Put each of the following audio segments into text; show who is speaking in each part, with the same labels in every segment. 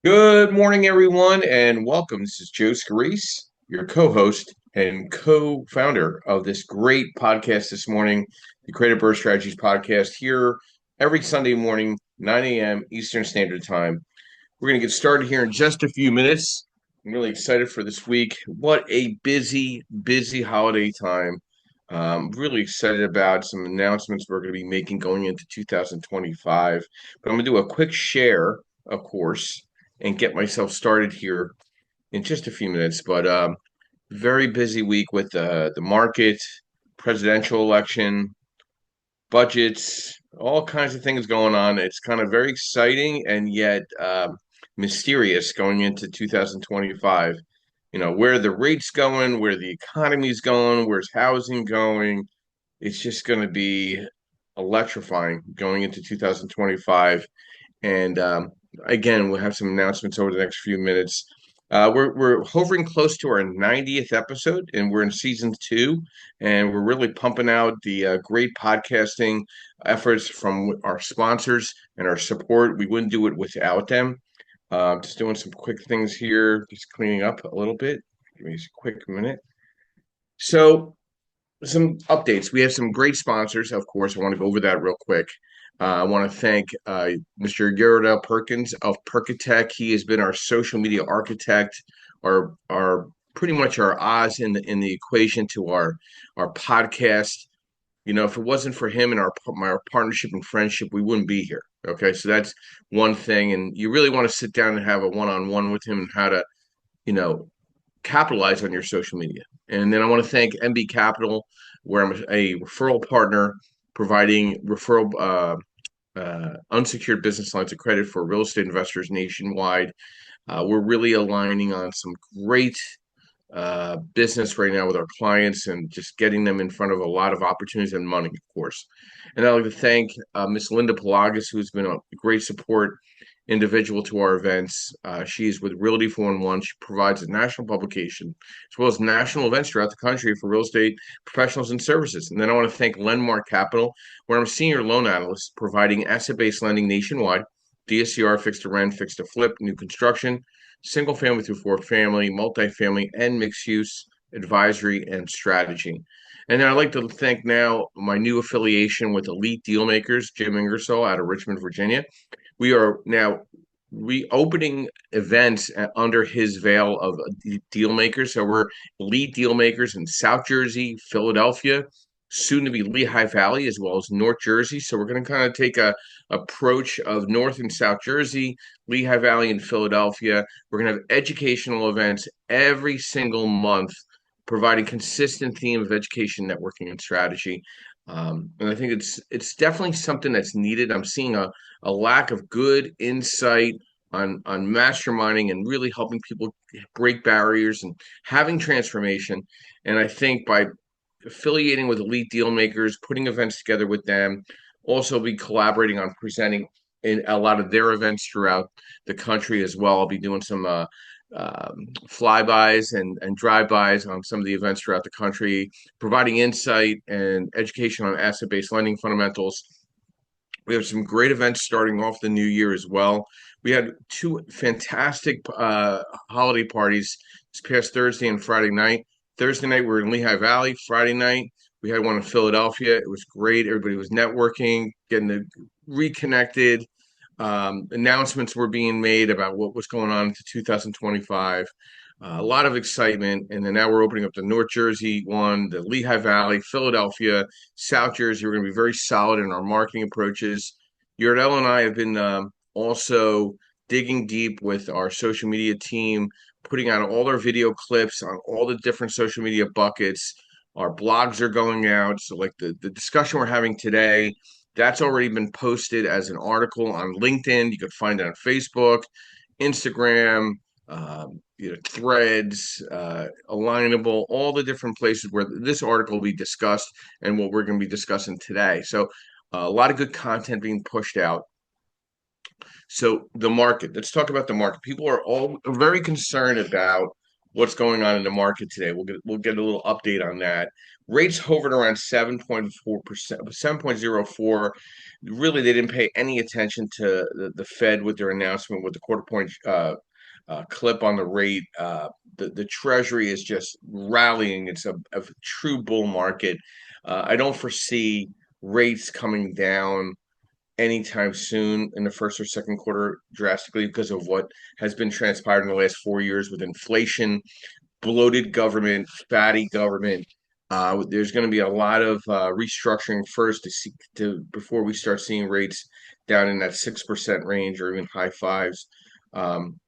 Speaker 1: Good morning, everyone, and welcome. This is Joe Scarice, your co-host and co-founder of this great podcast this morning, the Creative Birth Strategies podcast, here every Sunday morning, 9 a.m. Eastern Standard Time. We're going to get started here in just a few minutes. I'm really excited for this week. What a busy holiday time. Really excited about some announcements we're going to be making going into 2025. But I'm going to do a quick share, of course, and get myself started here in just a few minutes. But very busy week with the market, presidential election, budgets, all kinds of things going on. It's kind of very exciting and yet mysterious going into 2025. You know, where the rates going, where the economy's going, where's housing going. It's just going to be electrifying going into 2025. And again, we'll have some announcements over the next few minutes. We're hovering close to our 90th episode, and we're in season two, and we're really pumping out the great podcasting efforts from our sponsors and our support. We wouldn't do it without them. Just doing some quick things here, just cleaning up a little bit. Give me a quick minute. So some updates. We have some great sponsors, of course. I want to go over that real quick. I want to thank Mr. Gerardell Perkins of Perkatech. He has been our social media architect, our pretty much our Oz in the equation to our podcast. You know, if it wasn't for him and our partnership and friendship, we wouldn't be here. Okay, so that's one thing, and you really want to sit down and have a one-on-one with him and how to, you know, capitalize on your social media. And then I want to thank MB Capital, where I'm a referral partner, providing referral unsecured business lines of credit for real estate investors nationwide. We're really aligning on some great business right now with our clients and just getting them in front of a lot of opportunities and money, of course. And I'd like to thank Miss Linda Pelagas, who's been a great support individual to our events. She is with Realty 411. She provides a national publication as well as national events throughout the country for real estate professionals and services. And then I want to thank Lenmark Capital, where I'm a senior loan analyst providing asset-based lending nationwide, DSCR, fixed to rent, fixed to flip, new construction, single family through four family, multifamily, and mixed use advisory and strategy. And then I'd like to thank now my new affiliation with Elite Dealmakers, Jim Ingersoll out of Richmond, Virginia. We are now reopening events under his veil of deal makers. So we're lead deal makers in South Jersey, Philadelphia, soon to be Lehigh Valley, as well as North Jersey. So we're going to kind of take a approach of North and South Jersey, Lehigh Valley, and Philadelphia. We're going to have educational events every single month, providing consistent theme of education, networking, and strategy. And I think it's definitely something that's needed. I'm seeing a lack of good insight on masterminding and really helping people break barriers and having transformation. And I think by affiliating with elite deal makers, putting events together with them, also be collaborating on presenting in a lot of their events throughout the country as well. I'll be doing some flybys and drive-bys on some of the events throughout the country, providing insight and education on asset-based lending fundamentals. We have some great events starting off the new year as well. We had two fantastic holiday parties this past Thursday and Friday night. Thursday night, we were in Lehigh Valley. Friday night, we had one in Philadelphia. It was great. Everybody was networking, reconnected. Announcements were being made about what was going on into 2025. A lot of excitement. And then now we're opening up the North Jersey one, the Lehigh Valley, Philadelphia, South Jersey. We're going to be very solid in our marketing approaches. Yardell and I have been also digging deep with our social media team, putting out all our video clips on all the different social media buckets. Our blogs are going out. So, like the discussion we're having today, that's already been posted as an article on LinkedIn. You could find it on Facebook, Instagram, Threads, Alignable, all the different places where this article will be discussed and what we're going to be discussing today. So, a lot of good content being pushed out. So the market, let's talk about the market. People are all very concerned about what's going on in the market today. We'll get a little update on that. Rates hovered around 7.4%, 7.04. Really, they didn't pay any attention to the Fed with their announcement with the quarter point clip on the rate. The Treasury is just rallying. It's a true bull market. I don't foresee rates coming down anytime soon in the first or second quarter drastically because of what has been transpired in the last 4 years with inflation, bloated government, fatty government. There's going to be a lot of restructuring first to before we start seeing rates down in that 6% range or even high fives. I'm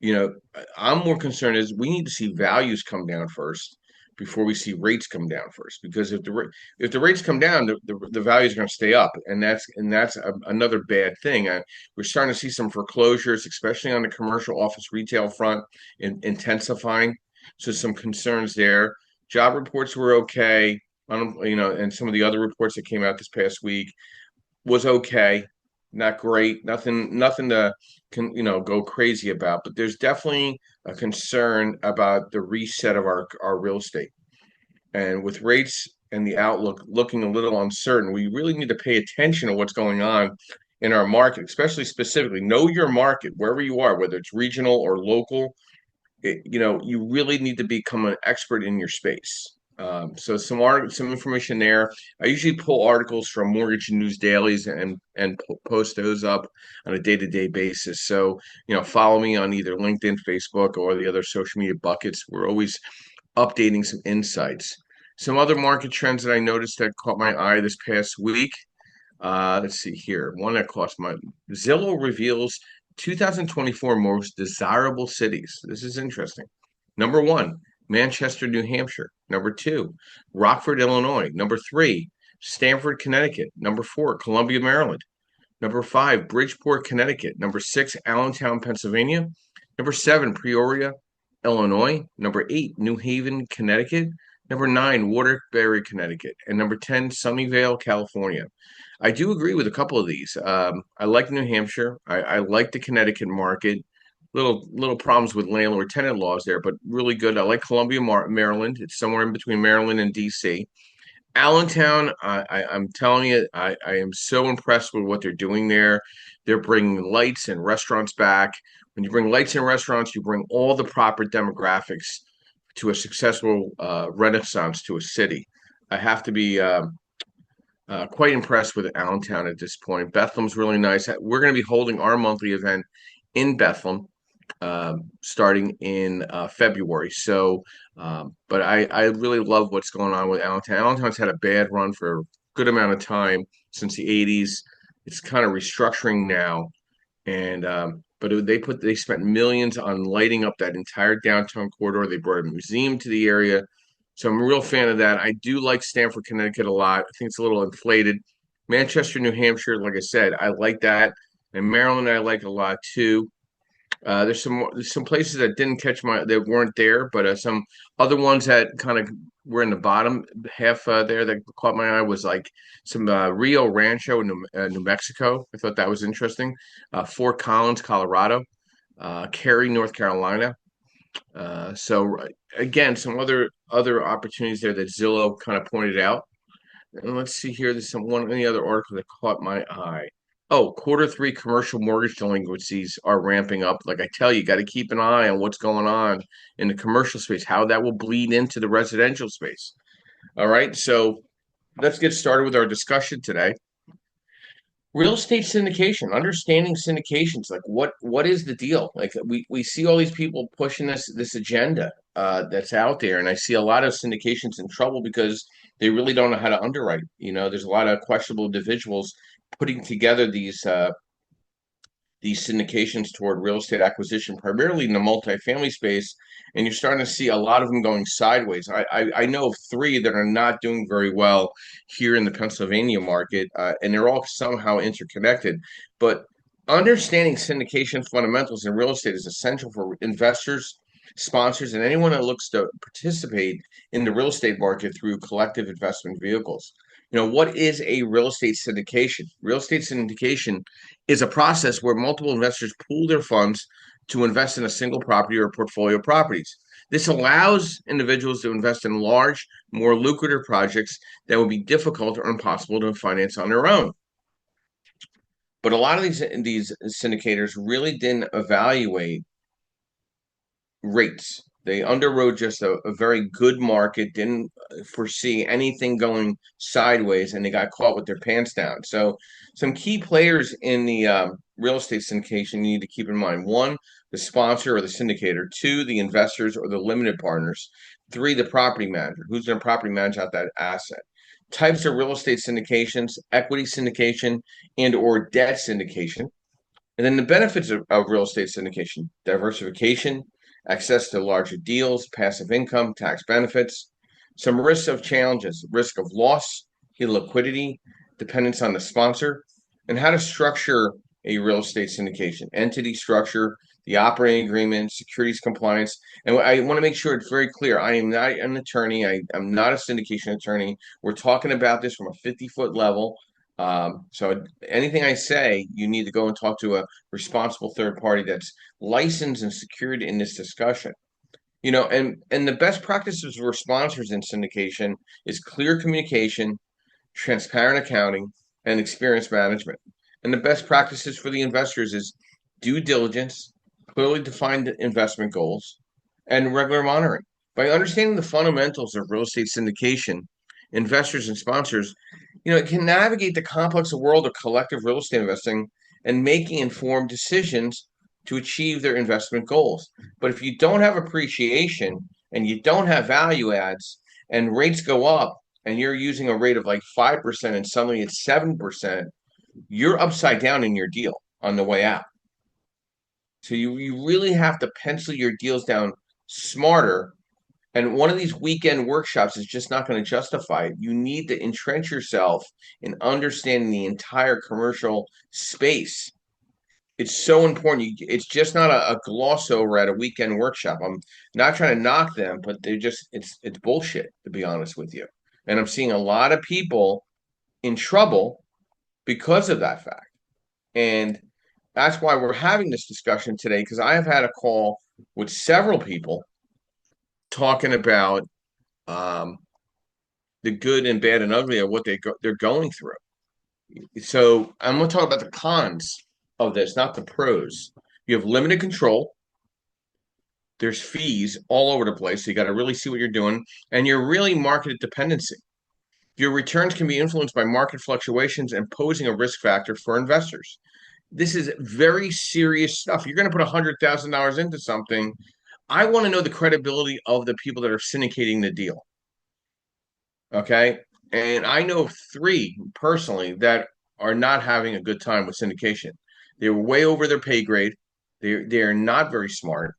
Speaker 1: more concerned is we need to see values come down first before we see rates come down first. Because if the rates come down, the values are going to stay up, and another bad thing. We're starting to see some foreclosures, especially on the commercial office retail front, intensifying. So some concerns there. Job reports were okay. And some of the other reports that came out this past week was okay, not great, nothing to go crazy about. But there's definitely a concern about the reset of our real estate, and with rates and the outlook looking a little uncertain, we really need to pay attention to what's going on in our market, especially specifically know your market wherever you are, whether it's regional or local. You really need to become an expert in your space. So some information there. I usually pull articles from Mortgage News Dailies and post those up on a day-to-day basis. So follow me on either LinkedIn, Facebook, or the other social media buckets. We're always updating some insights. Some other market trends that I noticed that caught my eye this past week. Let's see here. One that caught my Zillow reveals 2024 most desirable cities. This is interesting. Number one, Manchester, New Hampshire. Number two, Rockford, Illinois. Number three, Stamford, Connecticut. Number four, Columbia, Maryland. Number five, Bridgeport, Connecticut. Number six, Allentown, Pennsylvania. Number seven, Peoria, Illinois. Number eight, New Haven, Connecticut. Number nine, Waterbury, Connecticut. And number 10, Sunnyvale, California. I do agree with a couple of these. I like New Hampshire. I like the Connecticut market. Little problems with landlord tenant laws there, but really good. I like Columbia, Maryland. It's somewhere in between Maryland and DC. Allentown, I'm telling you, I am so impressed with what they're doing there. They're bringing lights and restaurants back. When you bring lights and restaurants, you bring all the proper demographics to a successful renaissance to a city. I have to be quite impressed with Allentown at this point. Bethlehem's really nice. We're going to be holding our monthly event in Bethlehem starting in February. So, but I really love what's going on with Allentown. Allentown's had a bad run for a good amount of time since the 80s. It's kind of restructuring now. And but they spent millions on lighting up that entire downtown corridor. They brought a museum to the area. So I'm a real fan of that. I do like Stamford, Connecticut a lot. I think it's a little inflated. Manchester, New Hampshire, like I said, I like that. And Maryland, I like a lot too. There's some places that didn't catch that weren't there, but some other ones that kind of were in the bottom half there that caught my eye was like some Rio Rancho, New Mexico. I thought that was interesting. Fort Collins, Colorado, Cary, North Carolina. So again, some other opportunities there that Zillow kind of pointed out. And let's see here. There's any other article that caught my eye. Oh, quarter three commercial mortgage delinquencies are ramping up. Like I tell you, got to keep an eye on what's going on in the commercial space, how that will bleed into the residential space. All right, so let's get started with our discussion today. Real estate syndication, understanding syndications, like what is the deal? Like we see all these people pushing this agenda that's out there, and I see a lot of syndications in trouble because they really don't know how to underwrite. There's a lot of questionable individuals putting together these syndications toward real estate acquisition, primarily in the multifamily space, and you're starting to see a lot of them going sideways. I know of three that are not doing very well here in the Pennsylvania market, and they're all somehow interconnected. But understanding syndication fundamentals in real estate is essential for investors, sponsors, and anyone that looks to participate in the real estate market through collective investment vehicles. What is a real estate syndication? Real estate syndication is a process where multiple investors pool their funds to invest in a single property or portfolio of properties. This allows individuals to invest in large, more lucrative projects that would be difficult or impossible to finance on their own. But a lot of these syndicators really didn't evaluate rates. They underwrote just a very good market, didn't foresee anything going sideways, and they got caught with their pants down. So, some key players in the real estate syndication you need to keep in mind: one, the sponsor or the syndicator; two, the investors or the limited partners; three, the property manager, who's going to property manage out that asset. Types of real estate syndications: equity syndication and or debt syndication. And then the benefits of real estate syndication: diversification, access to larger deals, passive income, tax benefits. Some risks of challenges: risk of loss, illiquidity, dependence on the sponsor, and how to structure a real estate syndication: entity structure, the operating agreement, securities compliance. And I want to make sure it's very clear. I am not an attorney. I'm not a syndication attorney. We're talking about this from a 50-foot level. So anything I say, you need to go and talk to a responsible third party that's licensed and secured in this discussion. And the best practices for sponsors in syndication is clear communication, transparent accounting, and experience management. And the best practices for the investors is due diligence, clearly defined investment goals, and regular monitoring. By understanding the fundamentals of real estate syndication, investors and sponsors, it can navigate the complex world of collective real estate investing and making informed decisions to achieve their investment goals. But if you don't have appreciation and you don't have value adds and rates go up and you're using a rate of like 5% and suddenly it's 7%, you're upside down in your deal on the way out. So you really have to pencil your deals down smarter. And one of these weekend workshops is just not going to justify it. You need to entrench yourself in understanding the entire commercial space. It's so important. It's just not a gloss over at a weekend workshop. I'm not trying to knock them, but it's bullshit, to be honest with you. And I'm seeing a lot of people in trouble because of that fact. And that's why we're having this discussion today, because I have had a call with several people talking about um, the good and bad and ugly of what they're going through. So I'm going to talk about the cons of this, not the pros. You have limited control. There's fees all over the place. So you got to really see what you're doing, and you're really market dependency. Your returns can be influenced by market fluctuations and posing a risk factor for investors. This is very serious stuff. You're going to put $100,000 into something. I want to know the credibility of the people that are syndicating the deal. Okay. And I know three personally that are not having a good time with syndication. They were way over their pay grade. They're not very smart.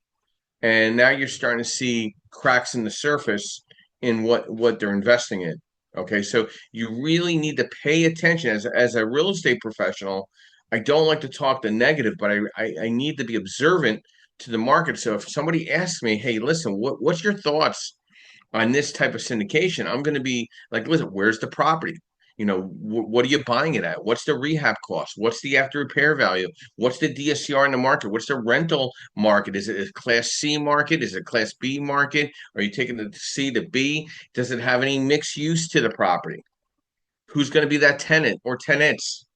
Speaker 1: And now you're starting to see cracks in the surface in what they're investing in. Okay. So you really need to pay attention as a real estate professional. I don't like to talk the negative, but I need to be observant to the market. So if somebody asks me, hey, listen, what's your thoughts on this type of syndication? I'm going to be like, listen, where's the property? What are you buying it at? What's the rehab cost? What's the after repair value? What's the DSCR in the market? What's the rental market? Is it a class C market? Is it a class B market? Are you taking the C to B? Does it have any mixed use to the property? Who's going to be that tenant or tenants?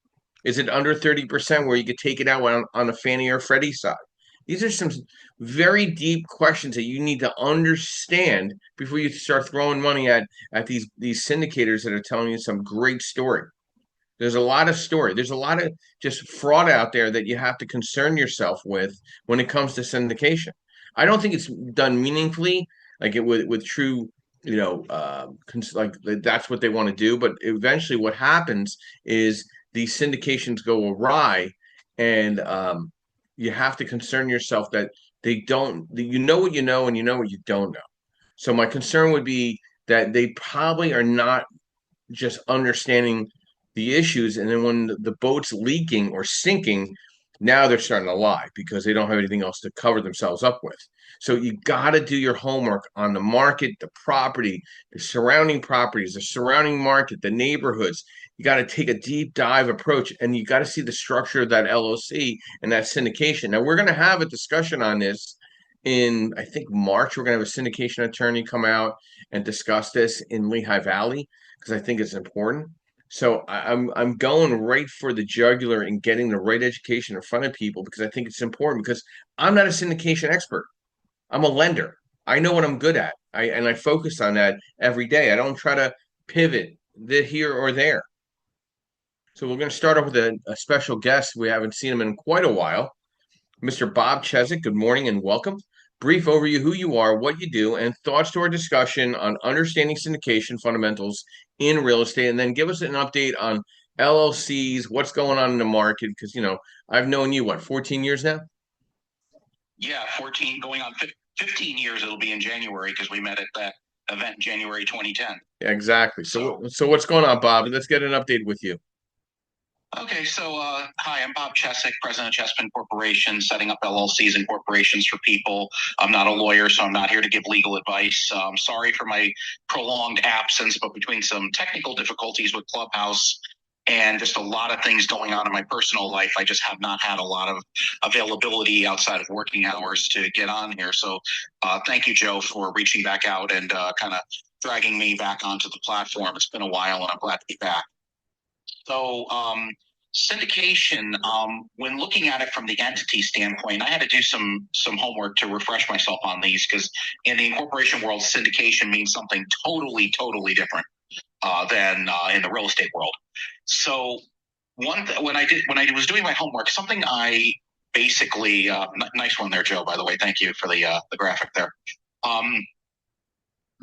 Speaker 1: Is it under 30% where you could take it out on a Fannie or Freddie side? These are some very deep questions that you need to understand before you start throwing money at these syndicators that are telling you some great story. There's a lot of story. There's a lot of just fraud out there that you have to concern yourself with when it comes to syndication. I don't think it's done meaningfully, like it with true, like that's what they want to do. But eventually, what happens is these syndications go awry, and you have to concern yourself that they don't. You know what you know, and you know what you don't know. So my concern would be that they probably are not just understanding the issues, and then when the boat's leaking or sinking, now they're starting to lie because they don't have anything else to cover themselves up with. So you got to do your homework on the market, the property, the surrounding properties, the surrounding market, the neighborhoods. You got to take a deep dive approach, and you got to see the structure of that LLC and that syndication. Now we're going to have a discussion on this in, I think, March. We're going to have a syndication attorney come out and discuss this in Lehigh Valley because I think it's important. So I'm going right for the jugular and getting the right education in front of people because I think it's important because I'm not a syndication expert. I'm a lender. I know what I'm good at. I focus on that every day. I don't try to pivot here or there. So we're going to start off with a special guest. We haven't seen him in quite a while. Mr. Bob Cheswick, good morning and welcome. Brief overview who you are, what you do, and thoughts to our discussion on understanding syndication fundamentals in real estate, and then give us an update on LLCs, what's going on in the market, because, I've known you, 14 years now?
Speaker 2: Yeah, 14, going on 15 years it'll be in January because we met at that event in January 2010.
Speaker 1: Exactly. So what's going on, Bob? Let's get an update with you.
Speaker 2: Okay, so hi, I'm Bob Cheswick, president of Chespin Corporation, setting up LLCs and corporations for people. I'm not a lawyer, so I'm not here to give legal advice. Sorry for my prolonged absence, but between some technical difficulties with Clubhouse and just a lot of things going on in my personal life, I just have not had a lot of availability outside of working hours to get on here. So thank you, Joe, for reaching back out and kind of dragging me back onto the platform. It's been a while, and I'm glad to be back. So syndication, when looking at it from the entity standpoint, I had to do some homework to refresh myself on these because in the incorporation world, syndication means something totally different than in the real estate world. So when I was doing my homework, something I basically nice one there, Joe. By the way, thank you for the graphic there.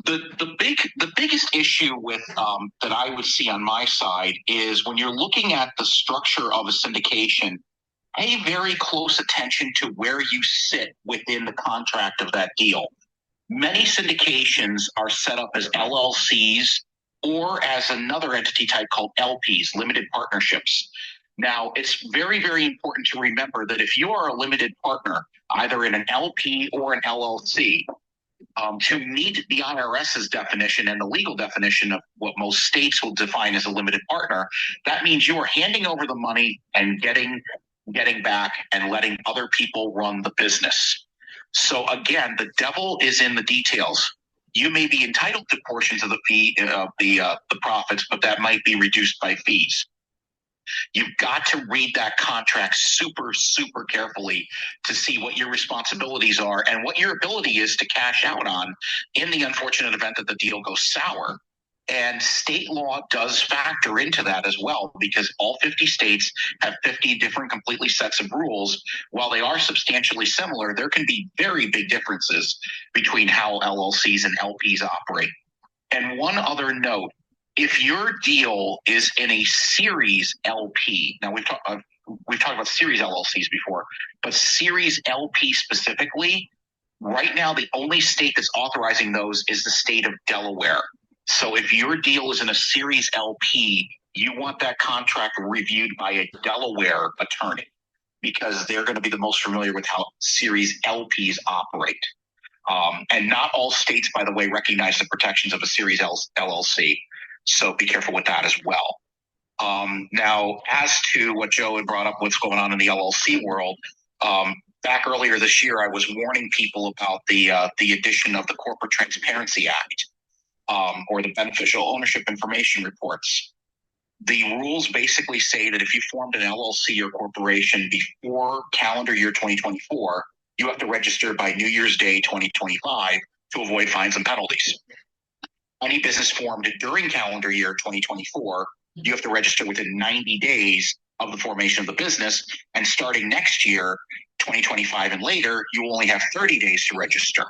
Speaker 2: The biggest issue with that I would see on my side is when you're looking at the structure of a syndication, pay very close attention to where you sit within the contract of that deal. Many syndications are set up as LLCs or as another entity type called LPs, limited partnerships. Now, it's very important to remember that if you are a limited partner, either in an LP or an LLC, to meet the IRS's definition and the legal definition of what most states will define as a limited partner, that means you are handing over the money and getting back and letting other people run the business. So again, the devil is in the details. You may be entitled to portions of the fee of the profits, but that might be reduced by fees. You've got to read that contract super carefully to see what your responsibilities are and what your ability is to cash out on in the unfortunate event that the deal goes sour. And state law does factor into that as well, because all 50 states have 50 different completely sets of rules. While they are substantially similar, there can be very big differences between how LLCs and LPs operate. And one other note, if your deal is in a series LP, now we've talked about series LLCs before, but series LP specifically, right now the only state that's authorizing those is the state of Delaware. So if your deal is in a series LP, you want that contract reviewed by a Delaware attorney because they're going to be the most familiar with how series LPs operate. And not all states, by the way, recognize the protections of a series LLC. So be careful with that as well. Now, as to what Joe had brought up, what's going on in the LLC world, back earlier this year, I was warning people about the addition of the Corporate Transparency Act, or the Beneficial Ownership Information Reports. The rules basically say that if you formed an LLC or corporation before calendar year 2024, you have to register by New Year's Day 2025 to avoid fines and penalties. Any business formed during calendar year 2024, you have to register within 90 days of the formation of the business. And starting next year, 2025 and later, you only have 30 days to register.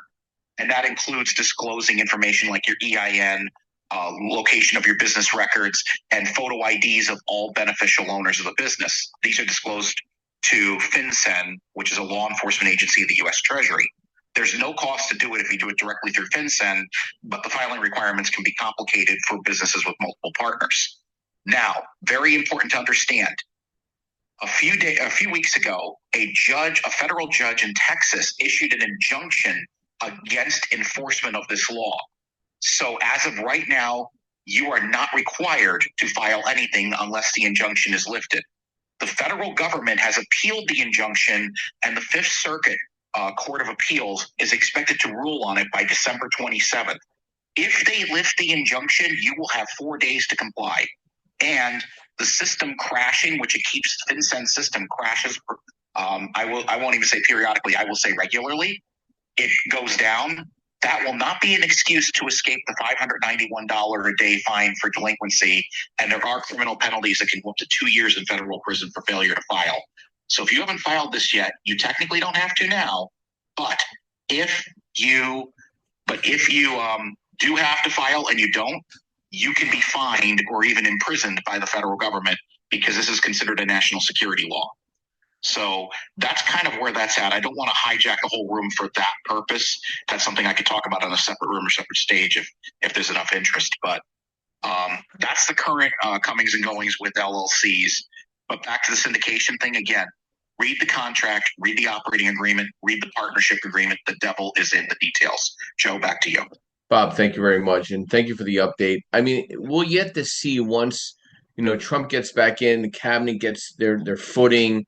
Speaker 2: And that includes disclosing information like your EIN, location of your business records, and photo IDs of all beneficial owners of the business. These are disclosed to FinCEN, which is a law enforcement agency of the U.S. Treasury. There's no cost to do it if you do it directly through FinCEN, but the filing requirements can be complicated for businesses with multiple partners. Now, very important to understand, a few weeks ago, a federal judge in Texas issued an injunction against enforcement of this law. So as of right now, you are not required to file anything unless the injunction is lifted. The federal government has appealed the injunction, and the Fifth Circuit Court of Appeals is expected to rule on it by December 27th. If they lift the injunction, you will have 4 days to comply. And the system crashing, which it keeps, FinCEN system crashes. I won't even say periodically. I will say regularly. It goes down. That will not be an excuse to escape the $591 a day fine for delinquency. And there are criminal penalties that can go up to 2 years in federal prison for failure to file. So if you haven't filed this yet, you technically don't have to now. But if you do have to file and you don't, you can be fined or even imprisoned by the federal government because this is considered a national security law. So that's kind of where that's at. I don't want to hijack a whole room for that purpose. That's something I could talk about on a separate room or separate stage if there's enough interest. But that's the current comings and goings with LLCs. But back to the syndication thing again. Read the contract, read the operating agreement, read the partnership agreement. The devil is in the details. Joe, back to you.
Speaker 1: Bob, thank you very much, and thank you for the update. I mean, we'll yet to see once Trump gets back in, the cabinet gets their footing,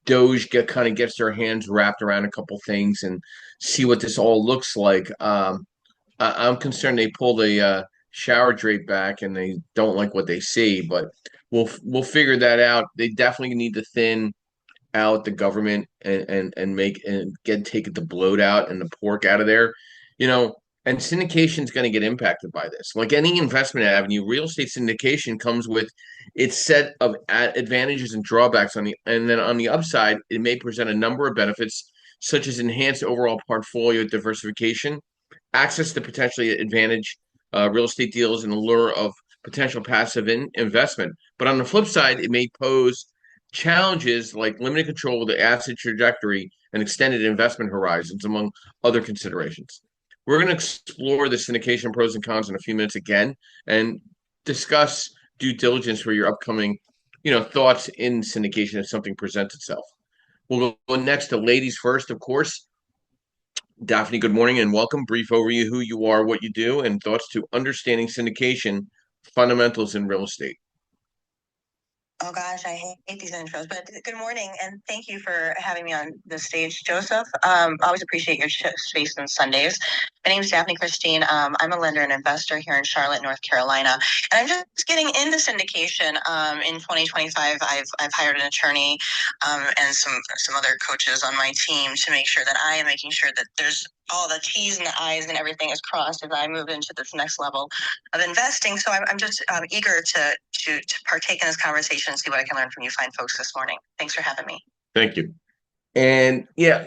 Speaker 1: Doge kind of gets their hands wrapped around a couple things, and see what this all looks like. I'm concerned they pull the shower drape back and they don't like what they see, but we'll figure that out. They definitely need to thin out the government and make and take the bloat out and the pork out of there, you know. And syndication is going to get impacted by this. Like any investment avenue, real estate syndication comes with its set of advantages and drawbacks and then on the upside, it may present a number of benefits such as enhanced overall portfolio diversification, access to potentially advantage real estate deals, and the lure of potential passive investment. But on the flip side, it may pose challenges like limited control of the asset trajectory and extended investment horizons, among other considerations. We're going to explore the syndication pros and cons in a few minutes again and discuss due diligence for your upcoming, thoughts in syndication if something presents itself. We'll go next to ladies first, of course. Daphne, good morning and welcome. Brief overview, who you are, what you do, and thoughts to understanding syndication fundamentals in real estate.
Speaker 3: Oh gosh, I hate these intros, but good morning and thank you for having me on the stage, Joseph. Always appreciate your space on Sundays. My name is Daphne Christine. I'm a lender and investor here in Charlotte, North Carolina, and I'm just getting into syndication. In 2025, I've hired an attorney and some other coaches on my team to make sure that I am making sure that there's all the T's and the I's and everything is crossed as I move into this next level of investing. So I'm just eager to partake in this conversation and see what I can learn from you fine folks this morning. Thanks for having me.
Speaker 1: Thank you. And yeah,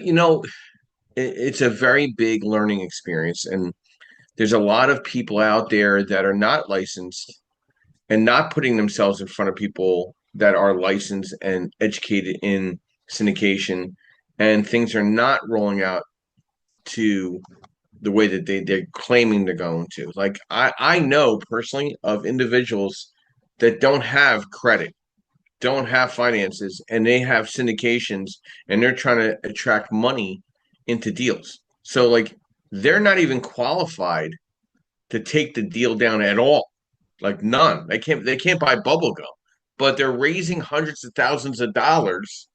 Speaker 1: it's a very big learning experience. And there's a lot of people out there that are not licensed and not putting themselves in front of people that are licensed and educated in syndication. And things are not rolling out to the way that they're claiming they're going to. Like I know personally of individuals that don't have credit, don't have finances, and they have syndications and they're trying to attract money into deals. So like they're not even qualified to take the deal down at all. Like none. They can't buy bubble gum, but they're raising hundreds of thousands of dollars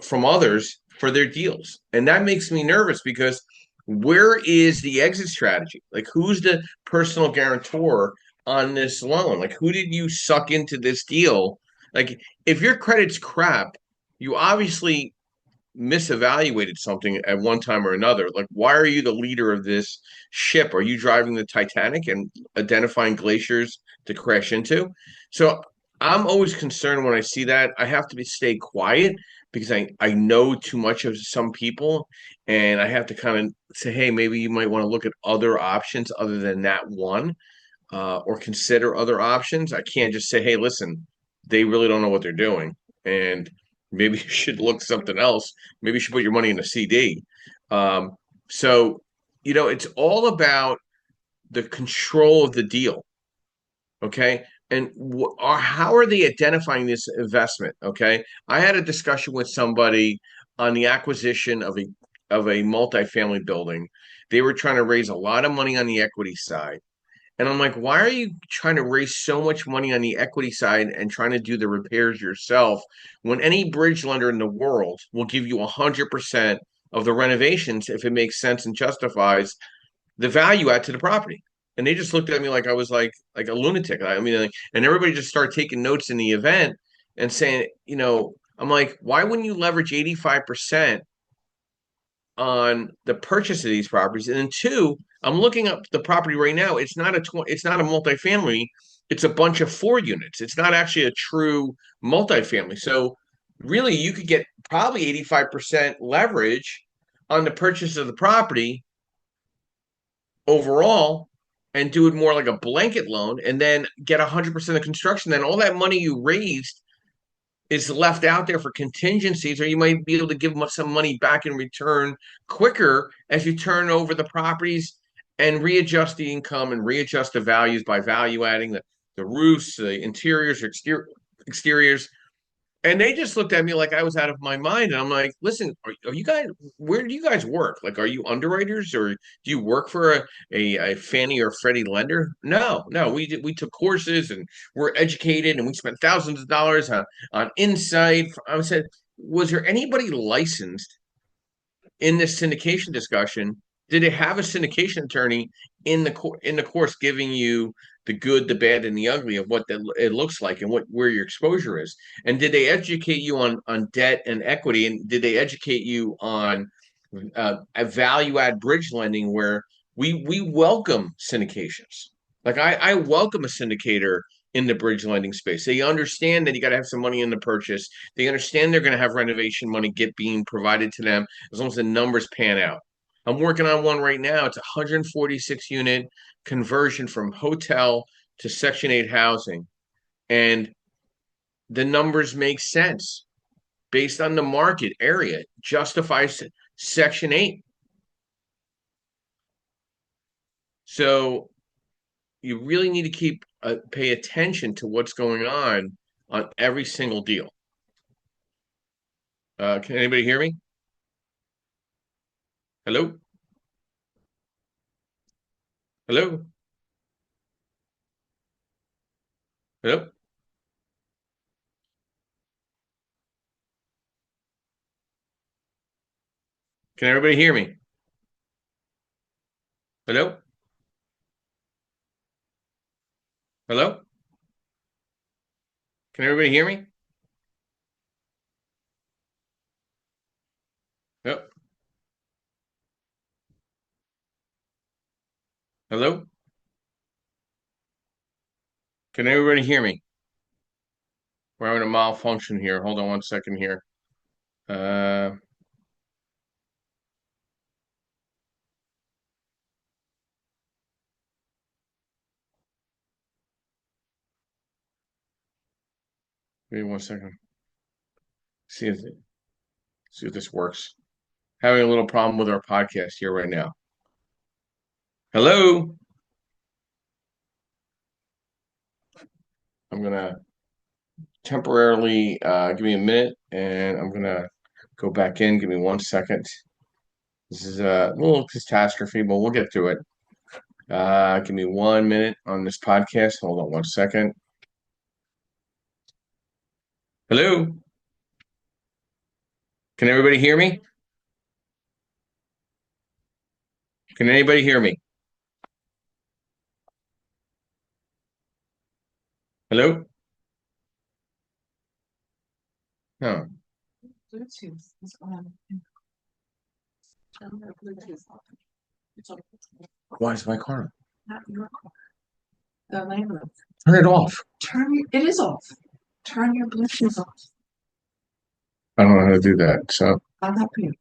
Speaker 1: from others for their deals. And that makes me nervous because where is the exit strategy? Like, who's the personal guarantor on this loan? Like, who did you suck into this deal? Like, if your credit's crap, you obviously misevaluated something at one time or another. Like, why are you the leader of this ship? Are you driving the Titanic and identifying glaciers to crash into? So I'm always concerned when I see that. I have to stay quiet because I know too much of some people and I have to kind of say, hey, maybe you might want to look at other options other than that one, or consider other options. I can't just say, hey, listen, they really don't know what they're doing. And maybe you should look something else. Maybe you should put your money in a CD. So, it's all about the control of the deal. Okay. And how are they identifying this investment? Okay. I had a discussion with somebody on the acquisition of a multifamily building. They were trying to raise a lot of money on the equity side. And I'm like, why are you trying to raise so much money on the equity side and trying to do the repairs yourself when any bridge lender in the world will give you 100% of the renovations if it makes sense and justifies the value add to the property? And they just looked at me like I was like a lunatic. I mean, like, and everybody just started taking notes in the event and saying, I'm like, why wouldn't you leverage 85% on the purchase of these properties? And then two, I'm looking up the property right now. It's not a multifamily. It's a bunch of 4 units. It's not actually a true multifamily. So really, you could get probably 85% leverage on the purchase of the property overall and do it more like a blanket loan and then get 100% of construction. Then all that money you raised is left out there for contingencies, or you might be able to give them some money back in return quicker as you turn over the properties and readjust the income and readjust the values by value adding the roofs, the interiors, exteriors. And they just looked at me like I was out of my mind. And I'm like, listen, are you guys, where do you guys work? Like, are you underwriters or do you work for a Fannie or Freddie lender? No, no, we took courses and we're educated and we spent thousands of dollars on insight. I said, was there anybody licensed in this syndication discussion? Did they have a syndication attorney in the course giving you the good, the bad, and the ugly of what it looks like and where your exposure is? And did they educate you on debt and equity? And did they educate you on a value add bridge lending where we welcome syndications? Like I welcome a syndicator in the bridge lending space. They understand that you got to have some money in the purchase. They understand they're going to have renovation money being provided to them as long as the numbers pan out. I'm working on one right now. It's a 146 unit conversion from hotel to Section 8 housing. And the numbers make sense based on the market area, justifies Section 8. So you really need to pay attention to what's going on every single deal. Can anybody hear me? Hello? Hello? Hello? Can everybody hear me? Hello? Hello? Can everybody hear me? Yep. Hello? Can everybody hear me? We're having a malfunction here. Hold on one second here. Uh, Give me one second. See if this works. Having a little problem with our podcast here right now. Hello? I'm gonna temporarily give me a minute and I'm gonna go back in. Give me 1 second. This is a little catastrophe, but we'll get through it. Give me 1 minute on this podcast. Hold on 1 second. Hello? Can everybody hear me? Can anybody hear me? Hello? No.
Speaker 4: Bluetooth is on. Turn your Bluetooth off. It's on.
Speaker 1: Why is my car?
Speaker 4: Not your car. The landlord.
Speaker 1: Turn it off.
Speaker 4: It is off. Turn your Bluetooth off.
Speaker 1: I don't know how to do that. So
Speaker 4: I'll help you.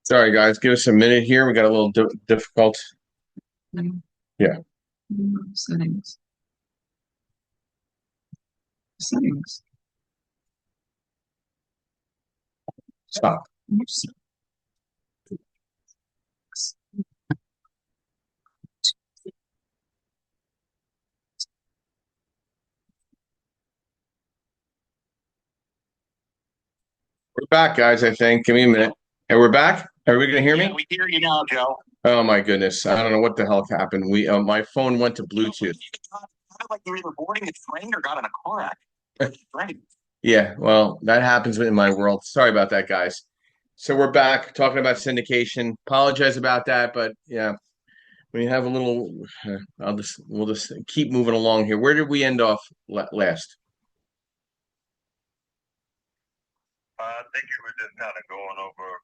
Speaker 1: sorry, guys. Give us a minute here. We got a little difficult. Yeah.
Speaker 4: Settings. Settings.
Speaker 1: Stop. We're back, guys, I think. Give me a minute. And we're back? Are we going to hear
Speaker 2: Yeah,
Speaker 1: me?
Speaker 2: we hear you now, Joe.
Speaker 1: Oh my goodness. I don't know what the hell happened. My phone went to Bluetooth.
Speaker 2: Like you're either boarding a train or got in a car accident. Right.
Speaker 1: Yeah, well, that happens in my world. Sorry about that, guys. So we're back talking about syndication. Apologize about that, but yeah, we have a little. We'll just keep moving along here. Where did we end off last?
Speaker 5: I think you were just kind of going over.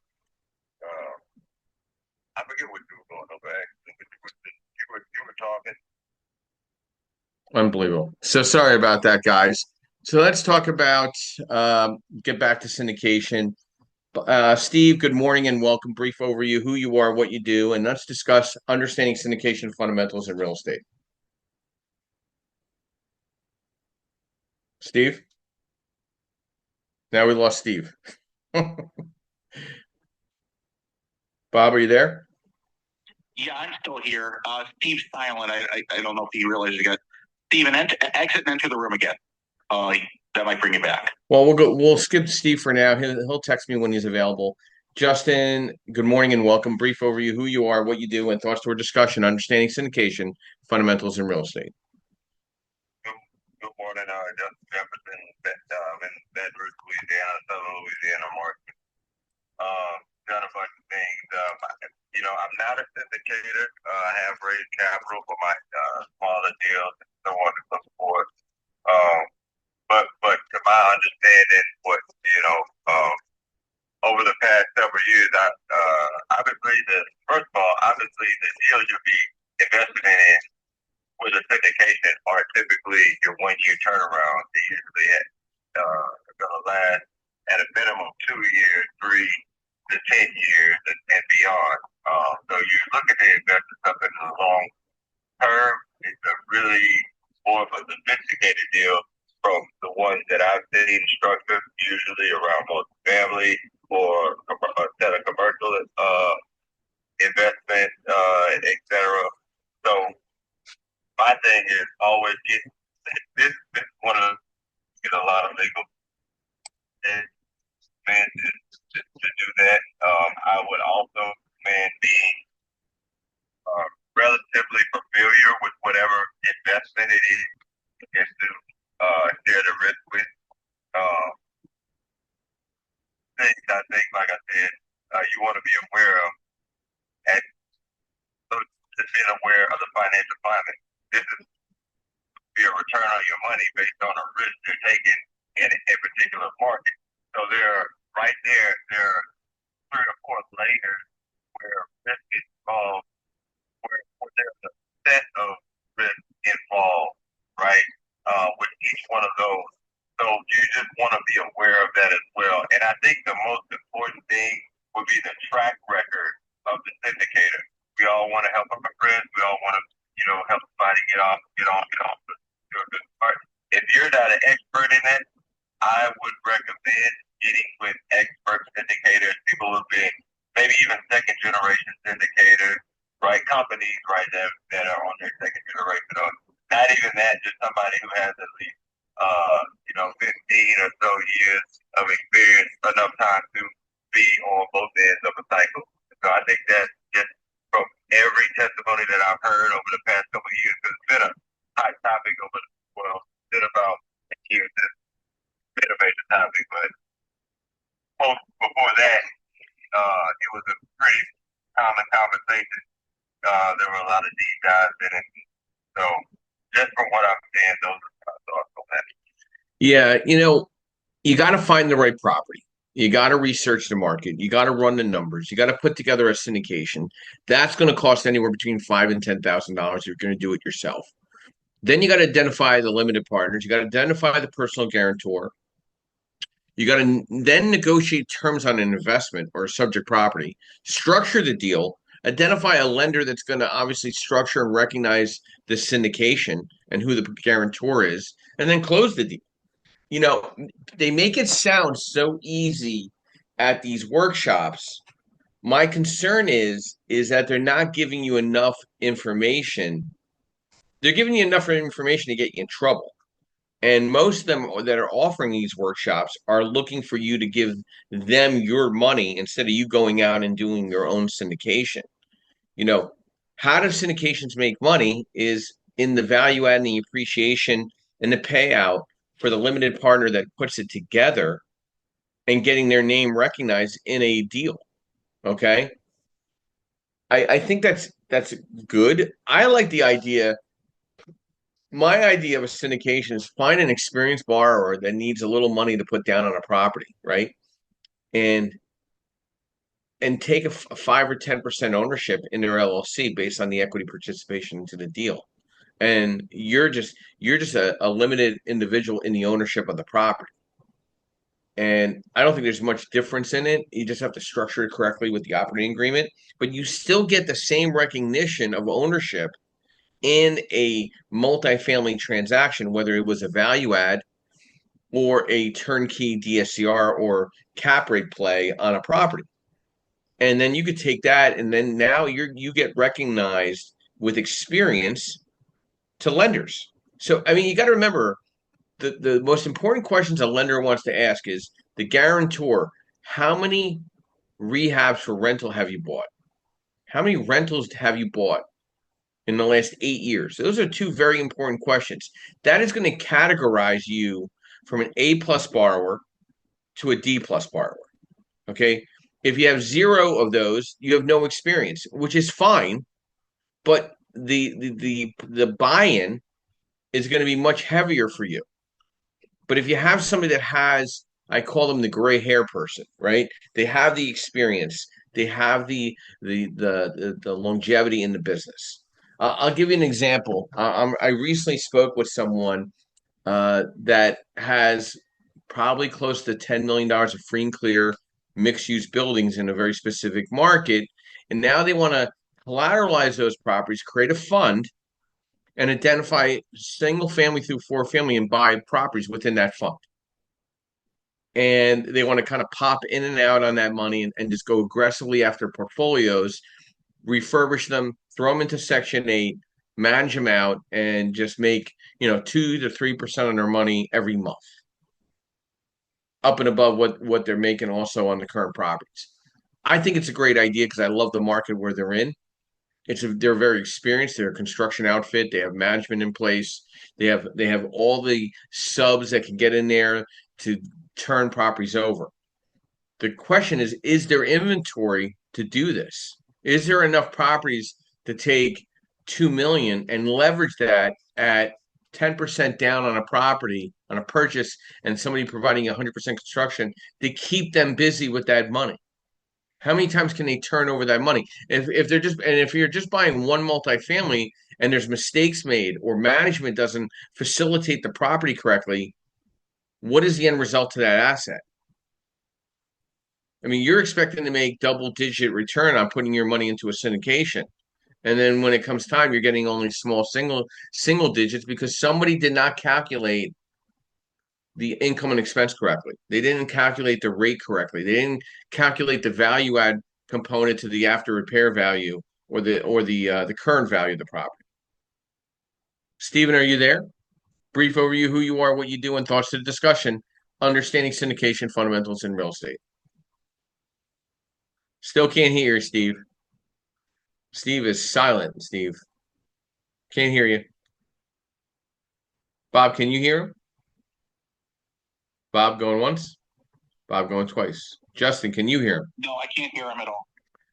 Speaker 5: Uh, I forget what you were going over actually, but you were talking.
Speaker 1: Unbelievable. So sorry about that, guys. So let's talk about get back to syndication. Steve, good morning and welcome. Brief overview, who you are, what you do, and let's discuss understanding syndication fundamentals in real estate. Steve? Now we lost Steve. Bob, are you there?
Speaker 2: Yeah, I'm still here. Steve's silent. I don't know if he realized it got Steven, exit and enter the room again. That might bring you back.
Speaker 1: Well, we'll skip Steve for now. He'll text me when he's available. Justin, good morning and welcome. Brief overview, who you are, what you do, and thoughts to our discussion, understanding syndication fundamentals in real estate.
Speaker 5: Good morning, Justin Jefferson, in Baton Rouge, Louisiana, Southern Louisiana market. Done a bunch of things. I'm not a syndicator. I have raised capital for my smaller deals and so on and so forth. Um, but to my understanding, over the past several years, obviously the deals you'll be investing in with a syndication are typically your 1 year turnaround. They usually going to last at a minimum 2 years, 3 to 10 years, and beyond. So you're looking to invest something in the long term. It's a really more of a sophisticated deal from the ones that I've seen structured, usually around multifamily or a set of commercial investment, etc. So my thing is always this one of get a lot of legal to do that. I would also recommend being relatively familiar with whatever investment it is to share the risk with. Um, Things I think, like I said, you want to be aware of, and so just being aware of the financial climate. This is be a return on your money based on a risk you're taking in a particular market. So there are 3 or 4 layers where risk is involved, where there's a set of risk involved, right? With each one of those. So you just want to be aware of that as well. And I think the most important thing would be the track record of the syndicator. We all want to help our friends. We all want to, help somebody get off to a good start. If you're not an expert in it, I would recommend getting with expert syndicators, people who've been maybe even second generation syndicators, right? Companies, right, that are on their second generation. Or not even that, just somebody who has at least 15 or so years of experience, enough time to be on both ends of a cycle. So I think that just from every testimony that I've heard over the past couple of years, it's been a hot topic it's been about years. It's been a major topic, but before that, it was a pretty common conversation. There were a lot of deep dives in it. So just from what I'm saying, those are my thoughts on that.
Speaker 1: Yeah, you got to find the right property. You got to research the market. You got to run the numbers. You got to put together a syndication. That's going to cost anywhere between $5,000 and $10,000 if you're going to do it yourself. Then you got to identify the limited partners. You got to identify the personal guarantor. You got to then negotiate terms on an investment or a subject property, structure the deal, identify a lender that's going to obviously structure and recognize the syndication and who the guarantor is, and then close the deal. You know, they make it sound so easy at these workshops. My concern is that they're not giving you enough information. They're giving you enough information to get you in trouble. And most of them that are offering these workshops are looking for you to give them your money instead of you going out and doing your own syndication. How do syndications make money is in the value add and the appreciation and the payout for the limited partner that puts it together and getting their name recognized in a deal. Okay. I think that's good. I like the idea. My idea of a syndication is find an experienced borrower that needs a little money to put down on a property, right? And take a 5 or 10% ownership in their LLC based on the equity participation into the deal. And you're just a limited individual in the ownership of the property. And I don't think there's much difference in it. You just have to structure it correctly with the operating agreement, but you still get the same recognition of ownership in a multifamily transaction, whether it was a value add or a turnkey DSCR or cap rate play on a property. And then you could take that, and then now you get recognized with experience to lenders. So I mean, you got to remember the most important questions a lender wants to ask is the guarantor. How many rehabs for rental have you bought? How many rentals have you bought in the last 8 years? Those are two very important questions. That is going to categorize you from an A plus borrower to a D plus borrower. Okay. If you have zero of those, you have no experience, which is fine, but the buy-in is going to be much heavier for you. But if you have somebody that has, I call them the gray hair person, right? They have the experience, they have the longevity in the business. I'll give you an example. I recently spoke with someone that has probably close to $10 million of free and clear mixed use buildings in a very specific market. And now they want to collateralize those properties, create a fund, and identify single family through four family and buy properties within that fund. And they want to kind of pop in and out on that money and just go aggressively after portfolios, refurbish them, throw them into Section 8, manage them out, and just make 2 to 3% on their money every month, up and above what they're making also on the current properties. I think it's a great idea because I love the market where they're in. They're very experienced. They're a construction outfit. They have management in place. They have all the subs that can get in there to turn properties over. The question is there inventory to do this? Is there enough properties to take 2 million and leverage that at 10% down on a property, on a purchase, and somebody providing 100% construction to keep them busy with that money? How many times can they turn over that money? If you're just buying one multifamily and there's mistakes made or management doesn't facilitate the property correctly, what is the end result to that asset? I mean, you're expecting to make double-digit return on putting your money into a syndication. And then when it comes time, you're getting only small single digits because somebody did not calculate the income and expense correctly. They didn't calculate the rate correctly. They didn't calculate the value add component to the after repair value or the current value of the property. Stephen, are you there? Brief overview, who you are, what you do, and thoughts to the discussion. Understanding syndication fundamentals in real estate. Still can't hear you, Steve. Steve is silent, Steve. Can't hear you. Bob, can you hear him? Bob going once? Bob going twice. Justin, can you hear him?
Speaker 2: No, I can't hear him at all.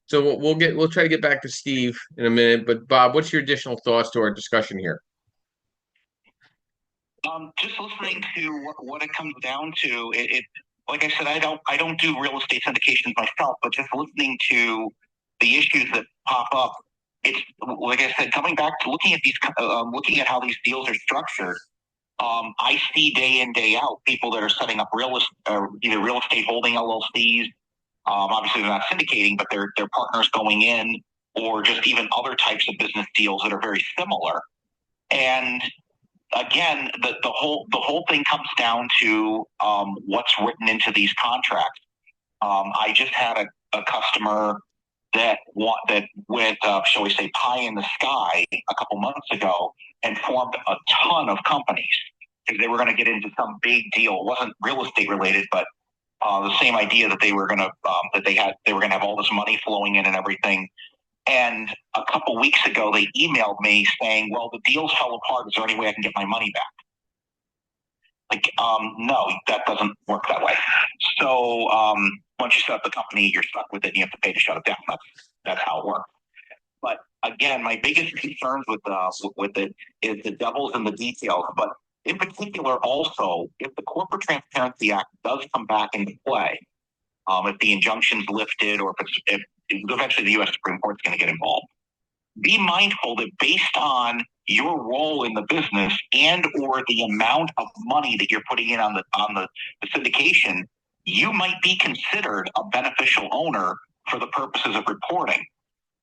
Speaker 1: So we'll try to get back to Steve in a minute. But Bob, what's your additional thoughts to our discussion here?
Speaker 2: Just listening to what it comes down to, it like I said, I don't do real estate syndications myself, but just listening to the issues that pop up, it's like I said, coming back to looking at how these deals are structured. I see day in, day out people that are setting up either real estate holding LLCs. Obviously, they're not syndicating, but they're partners going in, or just even other types of business deals that are very similar. And again, the whole thing comes down to what's written into these contracts. I just had a customer that went, shall we say, pie in the sky a couple months ago and formed a ton of companies because they were going to get into some big deal. It wasn't real estate related, but the same idea that they were going to have all this money flowing in and everything. And a couple weeks ago, they emailed me saying, well, the deals fell apart. Is there any way I can get my money back? Like, no, that doesn't work that way. So once you set up the company, you're stuck with it and you have to pay to shut it down. That's how it works. But again, my biggest concerns with it is the devil's in the details. But in particular, also, if the Corporate Transparency Act does come back into play, if the injunction's lifted, or if eventually the U.S. Supreme Court's going to get involved, be mindful that based on your role in the business and or the amount of money that you're putting in on the syndication, you might be considered a beneficial owner for the purposes of reporting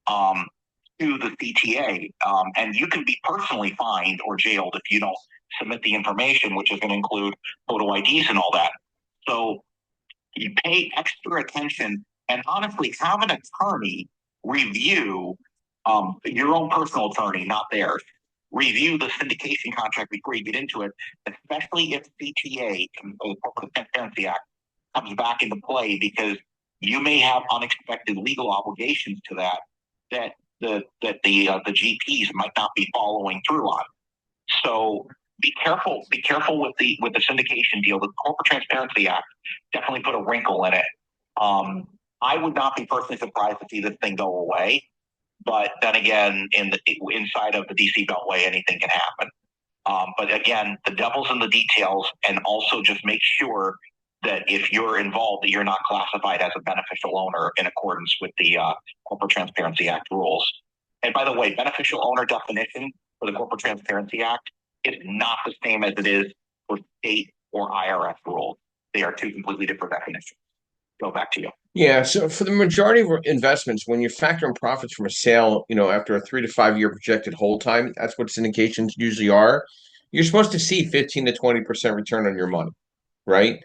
Speaker 2: to the CTA, and you can be personally fined or jailed if you don't submit the information, which is going to include photo IDs and all that. So you pay extra attention, and honestly, have an attorney review, your own personal attorney, not theirs, review the syndication contract before you get into it, especially if CTA, the Corporate Transparency Act, comes back into play, because you may have unexpected legal obligations to that the GPs might not be following through on. So be careful with the syndication deal. The Corporate Transparency Act definitely put a wrinkle in it. I would not be personally surprised to see this thing go away, but then again, inside of the DC Beltway, anything can happen. But again, the devil's in the details, and also just make sure that if you're involved, that you're not classified as a beneficial owner in accordance with the Corporate Transparency Act rules. And by the way, beneficial owner definition for the Corporate Transparency Act is not the same as it is for state or IRS rules. They are two completely different definitions. Go back to you.
Speaker 1: Yeah, so for the majority of investments, when you factor in profits from a sale, after a 3 to 5 year projected hold time, that's what syndications usually are. You're supposed to see 15 to 20% return on your money, right?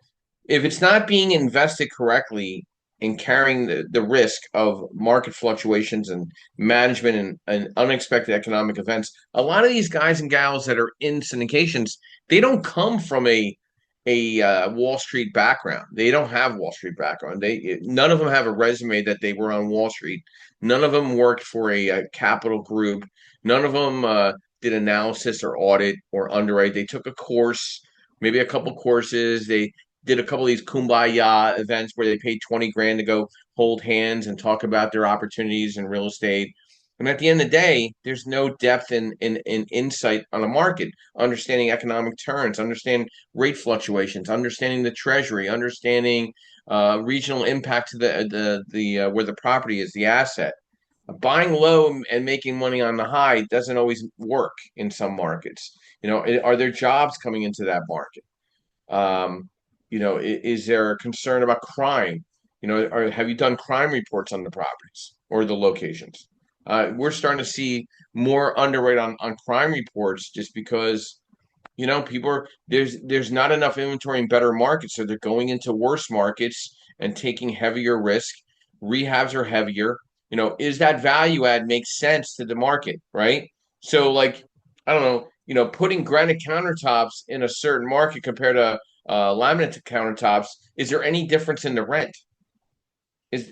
Speaker 1: If it's not being invested correctly and carrying the risk of market fluctuations and management and unexpected economic events, a lot of these guys and gals that are in syndications, they don't come from a Wall Street background. They don't have Wall Street background. None of them have a resume that they were on Wall Street. None of them worked for a capital group. None of them did analysis or audit or underwrite. They took a course, maybe a couple courses. They did a couple of these kumbaya events where they paid 20 grand to go hold hands and talk about their opportunities in real estate. And at the end of the day, there's no depth in insight on a market, understanding economic turns, understanding rate fluctuations, understanding the treasury, understanding regional impact to the where the property is, the asset. Buying low and making money on the high doesn't always work in some markets. Are there jobs coming into that market? Is there a concern about crime? Or have you done crime reports on the properties or the locations? We're starting to see more underwrite on crime reports just because people there's not enough inventory in better markets, so they're going into worse markets and taking heavier risk. Rehabs are heavier. Is that value add makes sense to the market, right? So like, I don't know, putting granite countertops in a certain market compared to laminate countertops, is there any difference in the rent?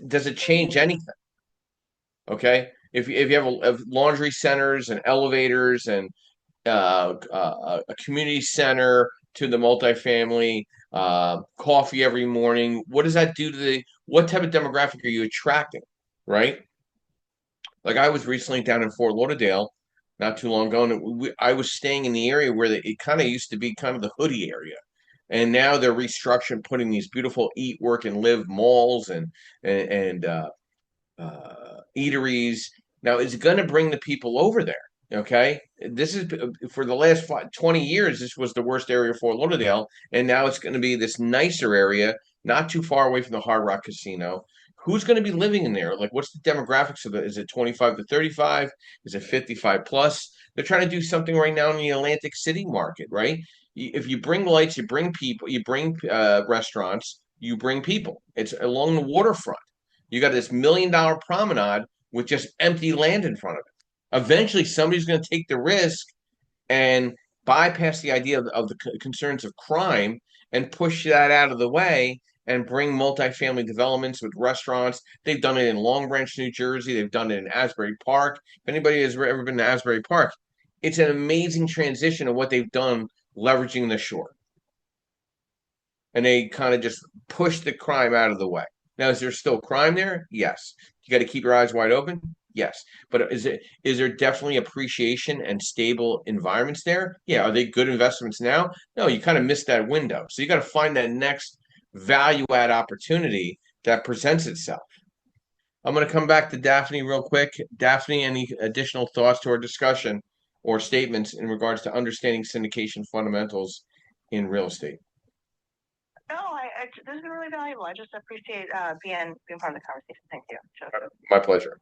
Speaker 1: Does it change anything? Okay, if you have laundry centers and elevators and a community center to the multifamily, coffee every morning, what does that do to what type of demographic are you attracting, right? Like I was recently down in Fort Lauderdale not too long ago, and I was staying in the area where it kind of used to be kind of the hoodie area. And now they're restructuring, putting these beautiful eat, work, and live malls and eateries. Now, it's going to bring the people over there. Okay, this is for the last 20 years. This was the worst area for Lauderdale, and now it's going to be this nicer area, not too far away from the Hard Rock Casino. Who's going to be living in there? Like, what's the demographics of it? Is it 25 to 35? Is it 55 plus? They're trying to do something right now in the Atlantic City market, right? If you bring lights, you bring people, you bring restaurants, you bring people. It's along the waterfront. You got this $1 million promenade with just empty land in front of it. Eventually, somebody's going to take the risk and bypass the idea of the concerns of crime and push that out of the way and bring multifamily developments with restaurants. They've done it in Long Branch, New Jersey. They've done it in Asbury Park. If anybody has ever been to Asbury Park, it's an amazing transition of what they've done leveraging the shore. And they kind of just push the crime out of the way. Now, is there still crime there? Yes. You got to keep your eyes wide open. Yes. But is there definitely appreciation and stable environments there? Yeah. Are they good investments now? No, you kind of missed that window. So you got to find that next value add opportunity that presents itself. I'm going to come back to Daphne real quick. Daphne, any additional thoughts to our discussion or statements in regards to understanding syndication fundamentals in real estate?
Speaker 3: No, this is really valuable. I just appreciate being part of the conversation. Thank you.
Speaker 1: My pleasure.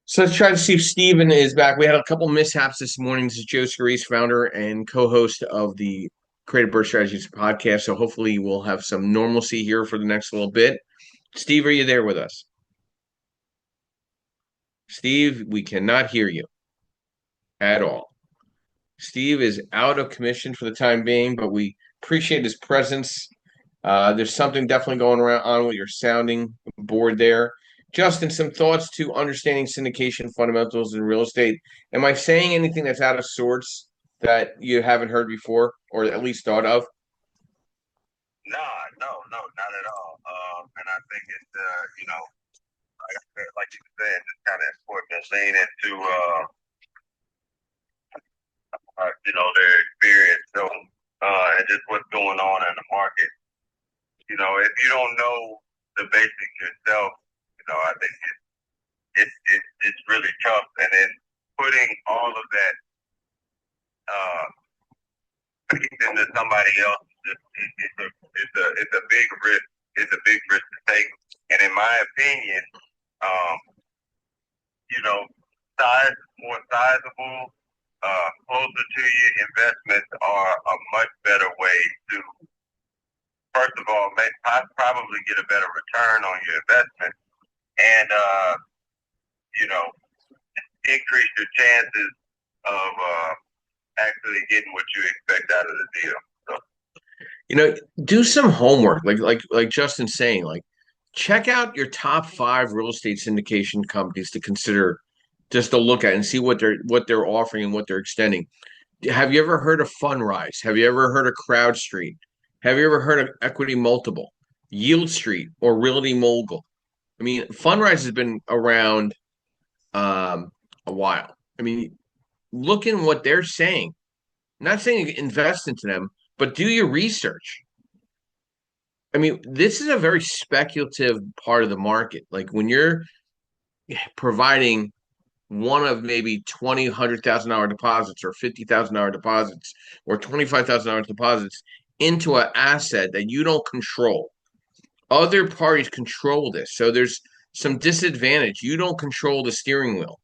Speaker 1: So let's try to see if Steven is back. We had a couple mishaps this morning. This is Joe Scarice, founder and co-host of the Creative Birth Strategies podcast. So hopefully we'll have some normalcy here for the next little bit. Steve, are you there with us? Steve, we cannot hear you at all. Steve is out of commission for the time being, but we appreciate his presence. There's something definitely going on with your sounding board there. Justin, some thoughts to understanding syndication fundamentals in real estate. Am I saying anything that's out of sorts that you haven't heard before or at least thought of?
Speaker 5: No, not at all. And I think it's, like you said, it's kind of important to lean into, their experience. So, and just what's going on in the market. If you don't know the basics yourself, I think it's really tough. And then putting all of that into somebody else, it's a big risk. It's a big risk to take. And in my opinion, more sizable, closer to you investments are a much better way to, first of all, probably get a better return on your investment, and increase your chances of actually getting what you expect out of the deal. So,
Speaker 1: do some homework, like Justin's saying, like check out your top 5 real estate syndication companies to consider, just to look at and see what they're offering and what they're extending. Have you ever heard of Fundrise? Have you ever heard of Crowd Street? Have you ever heard of Equity Multiple, Yield Street, or Realty Mogul? I mean, Fundrise has been around a while. I mean, look in what they're saying. I'm not saying invest into them, but do your research. I mean, this is a very speculative part of the market. Like when you're providing one of maybe $100,000 deposits or $50,000 deposits or $25,000 deposits into an asset that you don't control. Other parties control this. So there's some disadvantage. You don't control the steering wheel.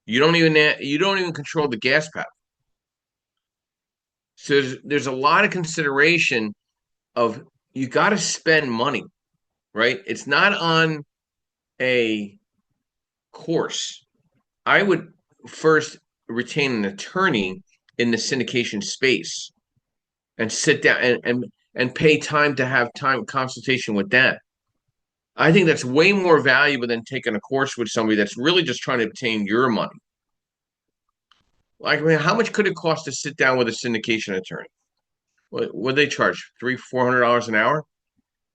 Speaker 1: You don't even control the gas pedal. So there's a lot of consideration of you got to spend money, right? It's not on a course. I would first retain an attorney in the syndication space and sit down and pay time to have time consultation with them. I think that's way more valuable than taking a course with somebody that's really just trying to obtain your money. Like, I mean, how much could it cost to sit down with a syndication attorney? What they charge? $400 an hour?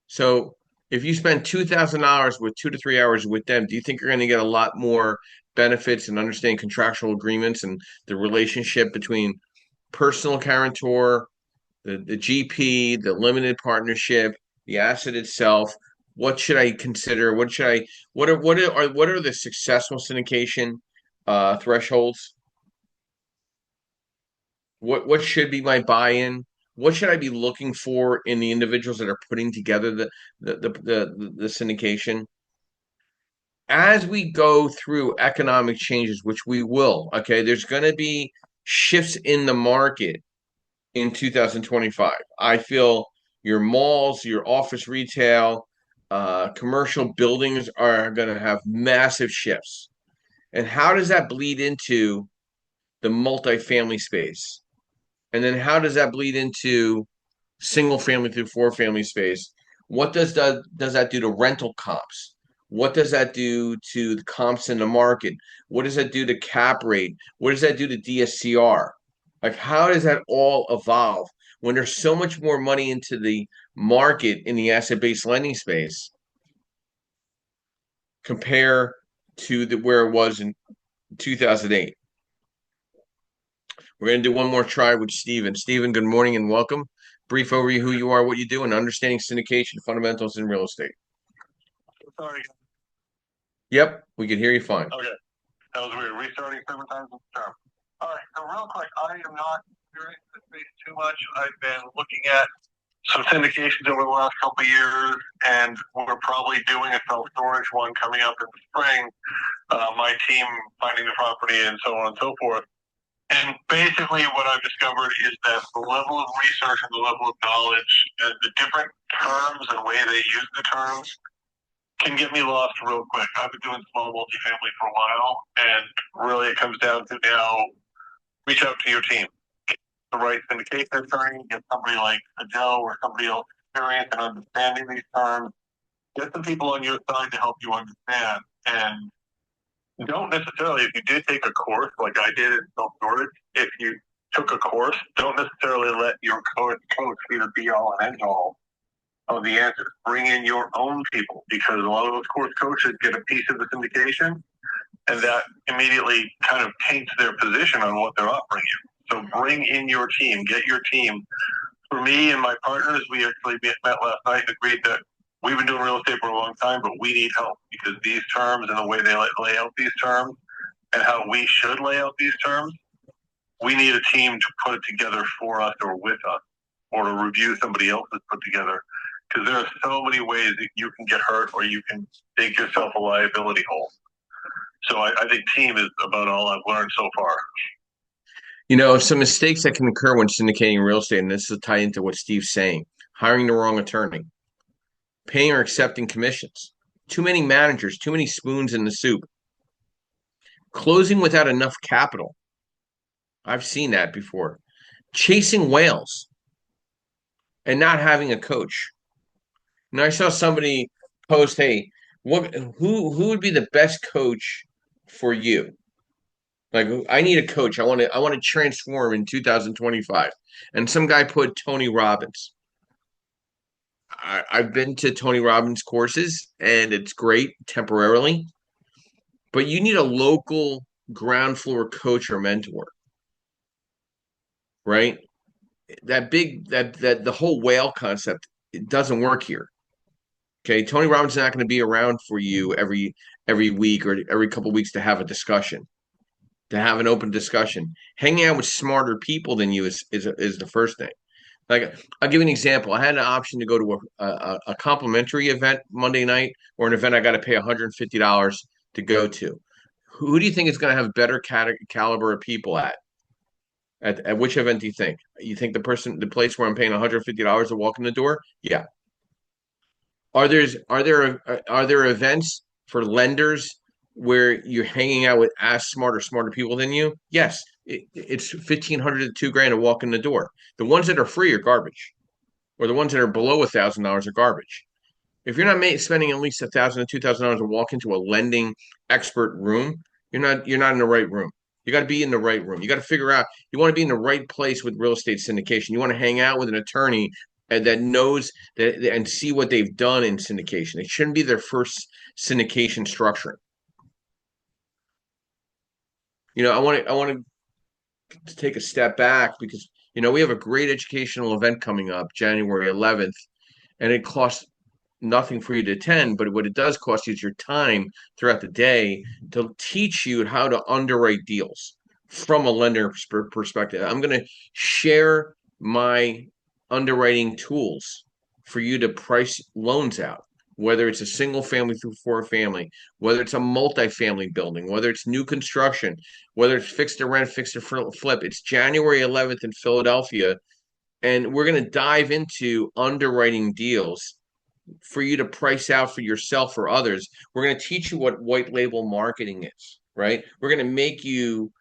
Speaker 1: So if you spend $2,000 with 2 to 3 hours with them, do you think you're going to get a lot more benefits and understand contractual agreements and the relationship between personal guarantor, the GP, the limited partnership, the asset itself? What should I consider? What are the successful syndication thresholds? What should be my buy-in? What should I be looking for in the individuals that are putting together the syndication? As we go through economic changes, which we will, okay, there's going to be shifts in the market in 2025. I feel your malls, your office retail, commercial buildings are going to have massive shifts. And how does that bleed into the multifamily space? And then how does that bleed into single family through 4 family space? What does that do to rental comps? What does that do to the comps in the market? What does that do to cap rate? What does that do to DSCR? Like, how does that all evolve when there's so much more money into the market in the asset-based lending space compare to where it was in 2008? We're going to do one more try with Stephen. Stephen, good morning and welcome. Brief overview who you are, what you do, and understanding syndication fundamentals in real estate.
Speaker 5: Sorry.
Speaker 1: Yep, we can hear you fine.
Speaker 5: Okay. That was weird. Restarting several times in the term. All right. So real quick, I am not experienced this space too much. I've been looking at some syndications over the last couple of years, and we're probably doing a self-storage one coming up in the spring. My team finding the property and so on and so forth. And basically what I've discovered is that the level of research and the level of knowledge and the different terms and way they use the terms can get me lost real quick. I've been doing small multifamily for a while, and really it comes down to now reach out to your team. Get the right syndication attorney, get somebody like a Joe or somebody else experienced in understanding these terms. Get some people on your side to help you understand. And don't necessarily, if you did take a course like I did in self-storage, if you took a course, don't necessarily let your coach be the be-all and end-all of the answer. Bring in your own people, because a lot of those course coaches get a piece of the syndication, and that immediately kind of taints their position on what they're offering you. So bring in your team, get your team. For me and my partners, we actually met last night and agreed that we've been doing real estate for a long time, but we need help because these terms and the way they lay out these terms and how we should lay out these terms, we need a team to put it together for us or with us, or to review somebody else's put together. Because there are so many ways that you can get hurt or you can dig yourself a liability hole. So I think team is about all I've learned so far.
Speaker 1: You know, some mistakes that can occur when syndicating real estate, and this is tied into what Steve's saying: hiring the wrong attorney, paying or accepting commissions, too many managers, too many spoons in the soup, closing without enough capital. I've seen that before. Chasing whales and not having a coach. And I saw somebody post, "Hey, who would be the best coach for you? Like, I need a coach. I want to transform in 2025." And some guy put Tony Robbins. I've been to Tony Robbins courses, and it's great temporarily, but you need a local ground floor coach or mentor, right? That the whole whale concept, it doesn't work here. Okay, Tony Robbins is not going to be around for you every week or every couple of weeks to have a discussion, to have an open discussion. Hanging out with smarter people than you is the first thing. Like, I'll give you an example. I had an option to go to a complimentary event Monday night, or an event I got to pay $150 to go to. Who do you think is going to have better caliber of people at which event do you think? You think the place where I'm paying $150 to walk in the door? Yeah. Are there events for lenders where you're hanging out with as smarter people than you? Yes. It's 1,500 to $2,000 to walk in the door. The ones that are free are garbage, or the ones that are below $1,000 are garbage. If you're not spending at least $1,000 to $2,000 to walk into a lending expert room, you're not in the right room. You got to be in the right room. You got to figure out, you want to be in the right place with real estate syndication. You want to hang out with an attorney that knows that and see what they've done in syndication. It shouldn't be their first syndication structuring. I want to take a step back because we have a great educational event coming up January 11th, and it costs nothing for you to attend, but what it does cost you is your time throughout the day to teach you how to underwrite deals from a lender perspective. I'm going to share my underwriting tools for you to price loans out, whether it's a single family through four family, whether it's a multifamily building, whether it's new construction, whether it's fixed to rent, fixed to flip. It's January 11th in Philadelphia, and we're going to dive into underwriting deals for you to price out for yourself or others. We're going to teach you what white label marketing is, right? We're going to make you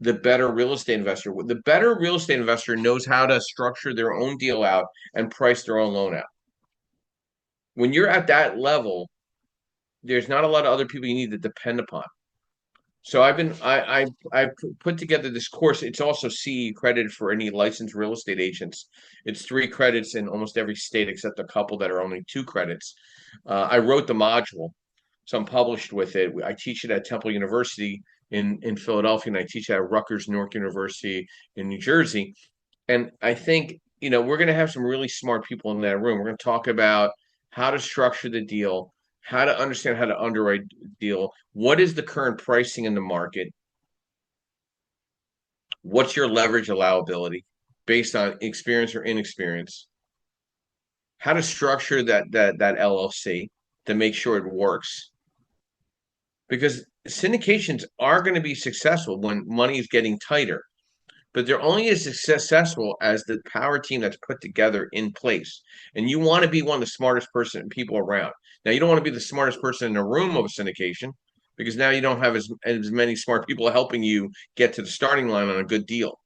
Speaker 1: the better real estate investor. The better real estate investor knows how to structure their own deal out and price their own loan out. When you're at that level, there's not a lot of other people you need to depend upon. So I've put together this course. It's also CE credited for any licensed real estate agents. It's 3 credits in almost every state except a couple that are only 2 credits. I wrote the module, so I'm published with it. I teach it at Temple University in Philadelphia, and I teach it at Rutgers Newark University in New Jersey. And I think, we're going to have some really smart people in that room. We're going to talk about how to structure the deal, how to understand how to underwrite the deal, what is the current pricing in the market, what's your leverage allowability based on experience or inexperience, how to structure that LLC to make sure it works. Because syndications are going to be successful when money is getting tighter, but they're only as successful as the power team that's put together in place. And you want to be one of the smartest people around. Now, you don't want to be the smartest person in the room of a syndication because now you don't have as many smart people helping you get to the starting line on a good deal.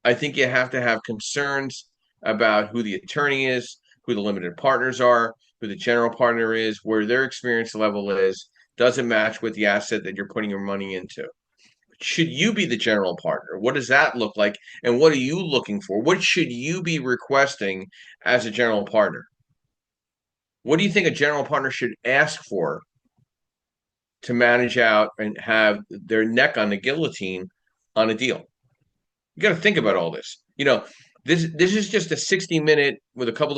Speaker 1: I think you have to have concerns about who the attorney is, who the limited partners are, who the general partner is, where their experience level is, doesn't match with the asset that you're putting your money into. Should you be the general partner? What does that look like? And what are you looking for? What should you be requesting as a general partner? What do you think a general partner should ask for to manage out and have their neck on the guillotine on a deal? You got to think about all this. This is just a 60-minute with a couple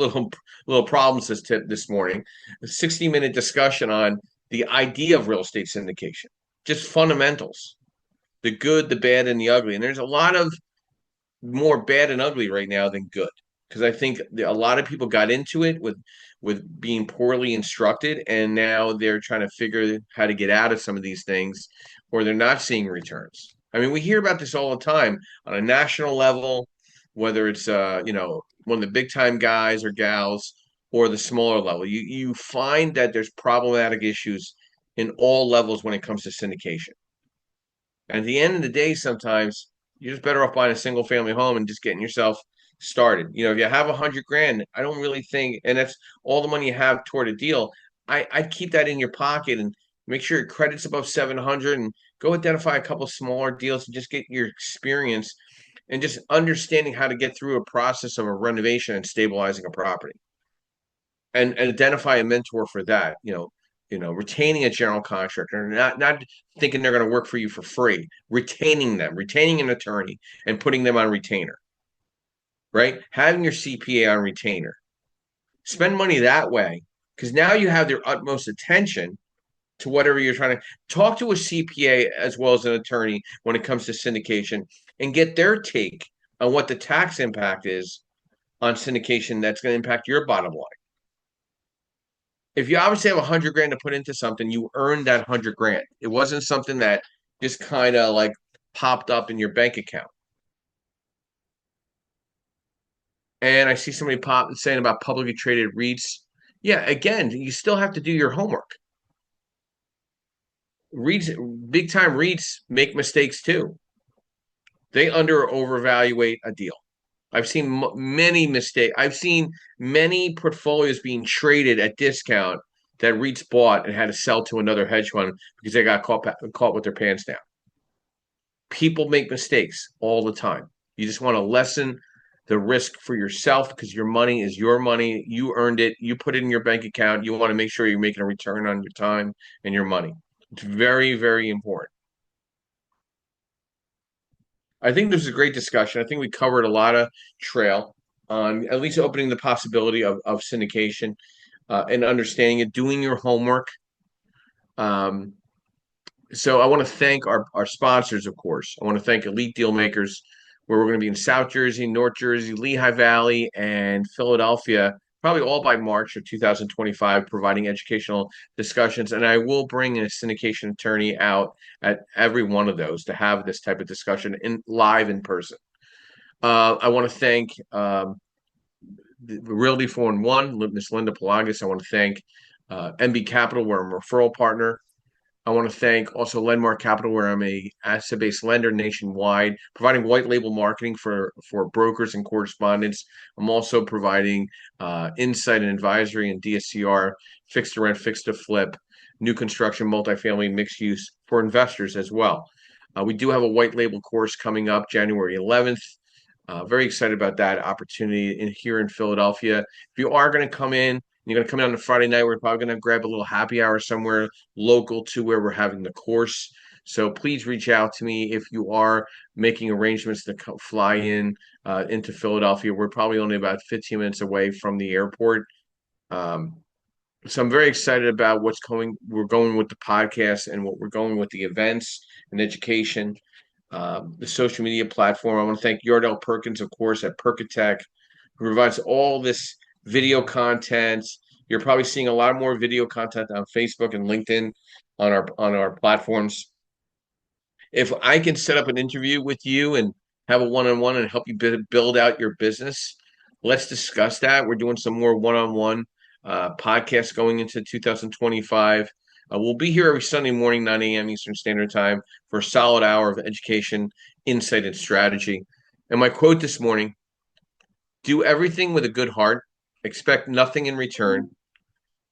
Speaker 1: little problems this morning. A 60-minute discussion on the idea of real estate syndication, just fundamentals, the good, the bad, and the ugly. And there's a lot of more bad and ugly right now than good because I think a lot of people got into it with being poorly instructed, and now they're trying to figure how to get out of some of these things, or they're not seeing returns. I mean, we hear about this all the time on a national level, whether it's one of the big time guys or gals or the smaller level. You find that there's problematic issues in all levels when it comes to syndication. And at the end of the day, sometimes you're just better off buying a single family home and just getting yourself started. If you have 100 grand, I don't really think, and that's all the money you have toward a deal. I'd keep that in your pocket and make sure your credit's above 700 and go identify a couple smaller deals and just get your experience and just understanding how to get through a process of a renovation and stabilizing a property and identify a mentor for that. Retaining a general contractor, not thinking they're going to work for you for free, retaining them, retaining an attorney and putting them on retainer, right? Having your CPA on retainer. Spend money that way because now you have their utmost attention to whatever you're trying to talk to a CPA as well as an attorney when it comes to syndication and get their take on what the tax impact is on syndication that's going to impact your bottom line. If you obviously have 100 grand to put into something, you earned that 100 grand. It wasn't something that just kind of like popped up in your bank account. And I see somebody saying about publicly traded REITs. Yeah, again, you still have to do your homework. REITs, big time REITs make mistakes too. They under or overvaluate a deal. I've seen many mistakes. I've seen many portfolios being traded at discount that REITs bought and had to sell to another hedge fund because they got caught with their pants down. People make mistakes all the time. You just want to lessen the risk for yourself because your money is your money. You earned it. You put it in your bank account. You want to make sure you're making a return on your time and your money. It's very, very important. I think this is a great discussion. I think we covered a lot of trail on at least opening the possibility of syndication and understanding it, doing your homework. So I want to thank our sponsors, of course. I want to thank Elite Deal Makers, where we're going to be in South Jersey, North Jersey, Lehigh Valley, and Philadelphia, probably all by March of 2025, providing educational discussions. And I will bring a syndication attorney out at every one of those to have this type of discussion live in person. I want to thank the Realty 4-in-1, Miss Linda Pelagas. I want to thank MB Capital, we're a referral partner. I want to thank also Lendmark Capital, where I'm a asset-based lender nationwide, providing white label marketing for brokers and correspondents. I'm also providing insight and advisory and DSCR, fixed to rent, fixed to flip, new construction, multifamily, mixed use for investors as well. We do have a white label course coming up January 11th. Very excited about that opportunity here in Philadelphia. If you are going to come in, you're going to come in on a Friday night, we're probably going to grab a little happy hour somewhere local to where we're having the course. So please reach out to me if you are making arrangements to fly in into Philadelphia. We're probably only about 15 minutes away from the airport. So I'm very excited about we're going with the podcast and what we're going with the events and education, the social media platform. I want to thank Yardell Perkins, of course, at Perkatech, who provides all this video content. You're probably seeing a lot more video content on Facebook and LinkedIn on our platforms. If I can set up an interview with you and have a one-on-one and help you build out your business, let's discuss that. We're doing some more one-on-one podcasts going into 2025. We'll be here every Sunday morning, 9 a.m. Eastern Standard Time, for a solid hour of education, insight, and strategy. And my quote this morning: do everything with a good heart, expect nothing in return,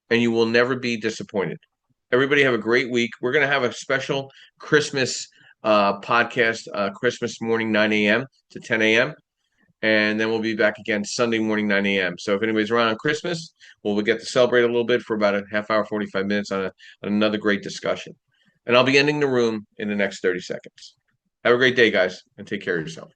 Speaker 1: and you will never be disappointed. Everybody have a great week. We're going to have a special Christmas podcast, Christmas morning, 9 a.m. to 10 a.m. And then we'll be back again Sunday morning, 9 a.m. So if anybody's around on Christmas, we'll get to celebrate a little bit for about a half hour, 45 minutes on another great discussion. And I'll be ending the room in the next 30 seconds. Have a great day, guys, and take care of yourself.